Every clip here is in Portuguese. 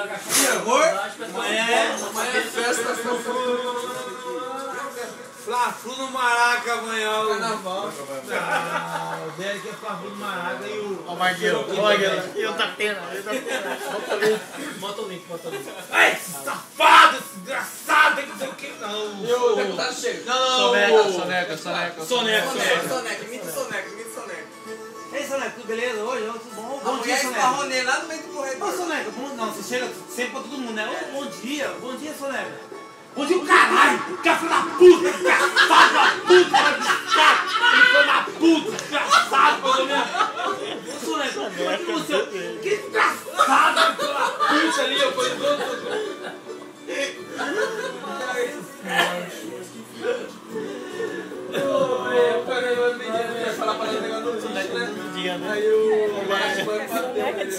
Amanhã é festa. Fla-Flu no Maraca amanhã. Carnaval. O Derek é Fla-Flu no Maraca e o Maguila. E o Datena. Bota o link. Ai, safado, desgraçado, não sei o que. Não. E o deputado chega. Soneca. Imita o Soneca. Ei, Soneca, tudo beleza? Hoje, tudo bom? Bom dia, Soneca. Lá no meio do corredor. Ô, Soneca, não, você chega sempre pra todo mundo, né? Ô, bom dia, Soneca. Bom dia, o caralho! Que filho da puta! Desgraçado da puta! Ele foi na puta! Desgraçado! Ô, Soneca, como é que você... Que desgraçado! Filho da puta ali, eu fui todo... Falar para ele negócio do Soneca todo dia, né? Aí o Maraca vai bater.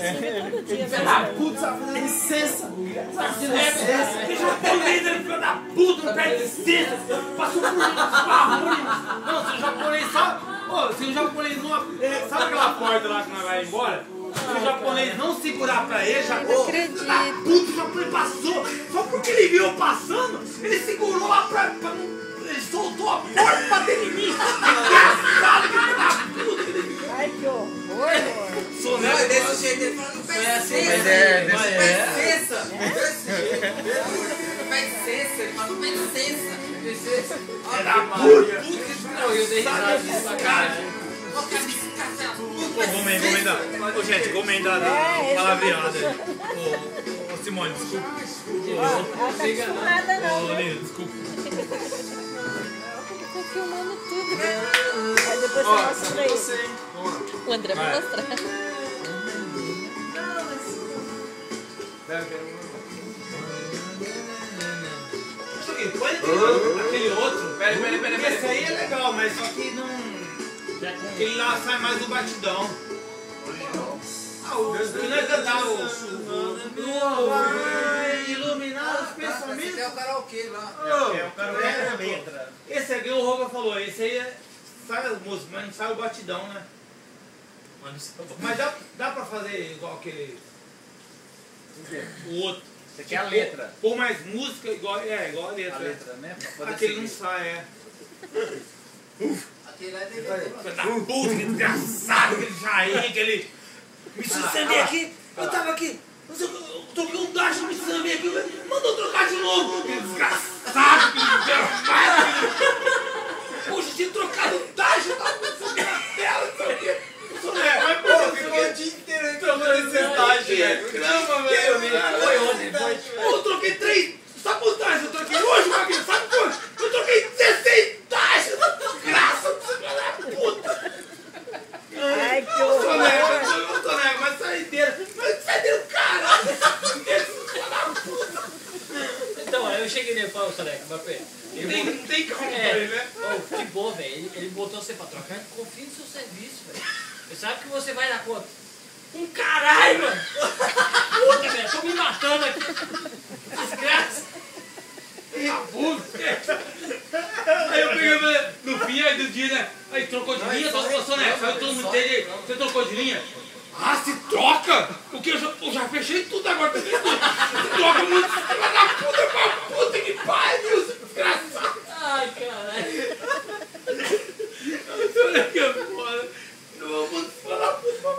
Filho da puta, sabe fazer licença! Que japonês, ele filho da puta, não pede licença! Passou por mim, não, se o japonês sabe... Ô, se o japonês não... Sabe aquela porta lá que nós vai embora? Se o japonês não segurar pra ele, já... Não acredito. Da puta, o japonês passou! Só porque ele viu eu passando, ele segurou lá pra não... Ele soltou a porta pra bater em mim! Engraçado, que filho da puta! Ai, que horror, amor. Não, é desse jeito, ele fala, não pede licença. Ele fala, não pede licença. É da puta! Eu dei risada disso, cara. Comenda. Ô, gente, comenda a palavreada. Ô, Simone, desculpa. Ela tá acostumada, não. Ô, Nino, desculpa. Tô filmando tudo. Aí depois você mostra pra ele. O André vai mostrar. Põe aquele outro. Pera. Esse aí é legal, mas só que não... Aquele lá sai mais do batidão. O que nós cantávamos. Vai iluminar os pensamentos. Esse é o karaokê lá. É o cara é a letra. Esse aqui o Roga falou, esse aí sai as músicas, mas não sai o batidão, né? Mas dá pra fazer igual aquele... O outro. Você quer a letra? Pôr mais música igual a letra. A letra, né? Aquele não sai, é. Aquele lá é DVD. Da puta, que desgraçado, aquele Jair, aquele... Me sucedei aqui, eu tava aqui, não sei, eu troquei um dash, me sucedei aqui, mandou trocar de novo, que desgraçado, que desgraçado. Poxa, tinha trocado um dash, eu tava pensando na tela, não sei o quê. Mas, pô, ficou o dia inteiro aí trocando esse estágio, velho. Caramba, velho. Foi ontem, foi. Pô, eu troquei 3, sabe quantos dashes eu troquei hoje, Maguinho? Sabe quanto? Eu troquei 16 dashes, desgraça, puta. Ai, que horror. Soneca, mas saideira, caralho! Então, eu cheguei nele e falei, Soneca, mas peraí. Não tem como pra ele, né? Oh, que bom, velho. Ele botou você pra trocar. Confia no seu serviço, velho. Você sabe que você vai dar conta. Caralho, mano! Puta, velho, tô me matando aqui. Desgraça. Aí eu peguei no fim aí do dia, né? Aí trocou de linha, trocou Soneca. Aí todo mundo entende. Você trocou de linha? Ah, se troca? Porque eu já fechei tudo agora. Você troca muito, filha da puta, pra puta que pariu, desgraçado. Ai, caralho. Soneca é foda.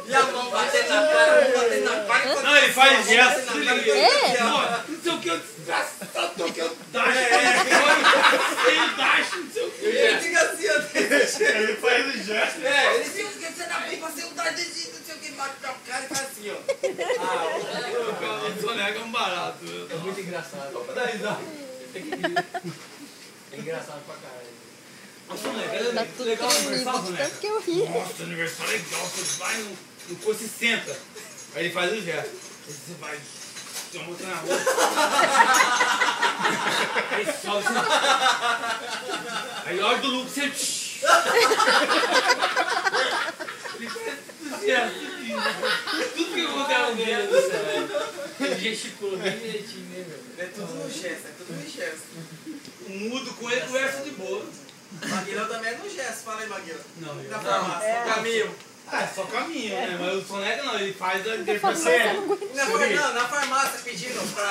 E a mão batendo na cara, Não, ele faz gesto. É? Não sei o que, eu desgraçado, troquei o dash. Sem dash, não sei o que. ele fica assim, ó. Ele faz o gesto. Ele fica, você dá bem pra ser um dardinho, não sei o que, bate na cara e faz assim, ó. O Soneca é um barato. É muito engraçado. Só pra dar risada. É engraçado pra caralho. A Soneca é Tá tudo legal o tremido aniversário, de Soneca. tanto que eu ri. Nossa, aniversário é legal. Você vai no curso e senta. Aí ele faz o gesto. Aí você vai. Tem uma outra na rua. Aí sobe. Aí a hora do lucro você. Ele faz entusiasmo. Tudo que eu vou dar um dedo. Ele gesticula bem direitinho, né, meu? É tudo no gesto, O mudo com ele, o essa de boa. Maguila também é no gesto, fala aí, Maguila. Não, Da farmácia, no caminho. Ah, é só caminho, né? Mas o soneca não, ele faz a interpretação. Não, na farmácia pedindo pra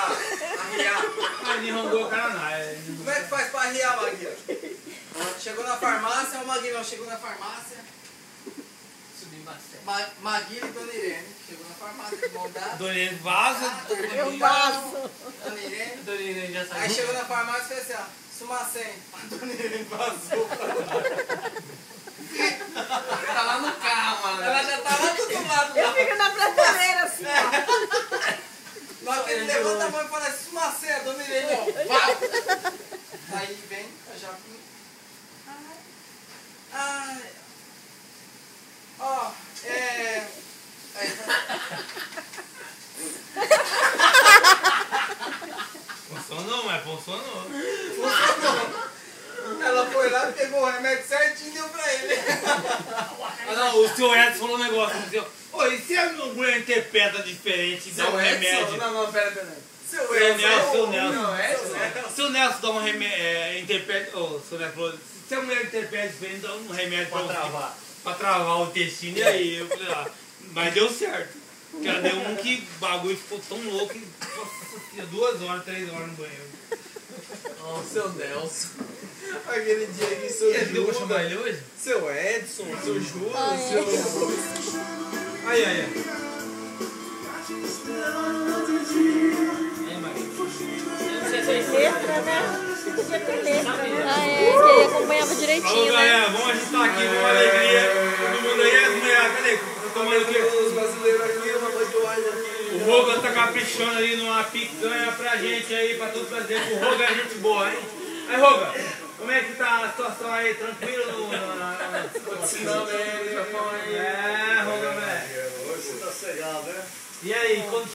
arriar. Ah, ele rangou o cara não. Como é que faz pra arriar, Maguila? Chegou na farmácia, o Maguilão chegou na farmácia. Subiu bastante. Maguila e Dona Irene. Chegou na farmácia, mão dada. Dona Irene vaza. Eu vaso. Dona Irene. Dona Irene já saiu. Aí chegou na farmácia e fez assim, ó. Sumacém. A Dona Irene vazou. Tá lá no carro, mano. Ela já tava do outro lado Eu lá. fico na prateleira assim, ó. Na hora que ele levanta a mão e fala assim, Sumacém, a Dona Irene, ó. Pau. Aí vem, eu já vim. Ai. Ó, Aí, Funcionou, mas funcionou. ela foi lá, pegou o remédio certinho e deu pra ele. Ah, não, o seu Edson falou um negócio. Ô, e se a mulher interpreta diferente e dá um remédio? Não, pera. Seu Nelson. Não, é? Se o Nelson dá um remédio, interpreta. Ô, o seu Nelson falou, se a mulher interpreta diferente, dá um remédio pra travar o intestino. E aí, eu falei, mas deu certo. Porque ela deu um que o bagulho ficou tão louco que nossa, 2 horas, 3 horas no banheiro. Ó, o seu Nelson. Aquele dia que seu Você deu pra chamar Judas, ele hoje? seu Edson, seu Judas, Ai. seu... Aí. Aí, Maria. Eu não sei se é isso. Letra, né? Podia ter letra, né? Ah, é, que aí acompanhava Falou, direitinho, né? galera, vamos agitar aqui, vamos alegria. Todo mundo aí, as mulheres, cadê? Tomando o quê? Os brasileiros aqui, uma tatuagem aqui. O Roga tá caprichando ali numa picanha pra gente aí, pra todo prazer. O Roga é gente boa, hein? Aí, Roga, como é que tá a situação aí? Tranquilo? Não, velho, já foi. É, Roga, velho. Hoje você tá cegado, né? E aí, quando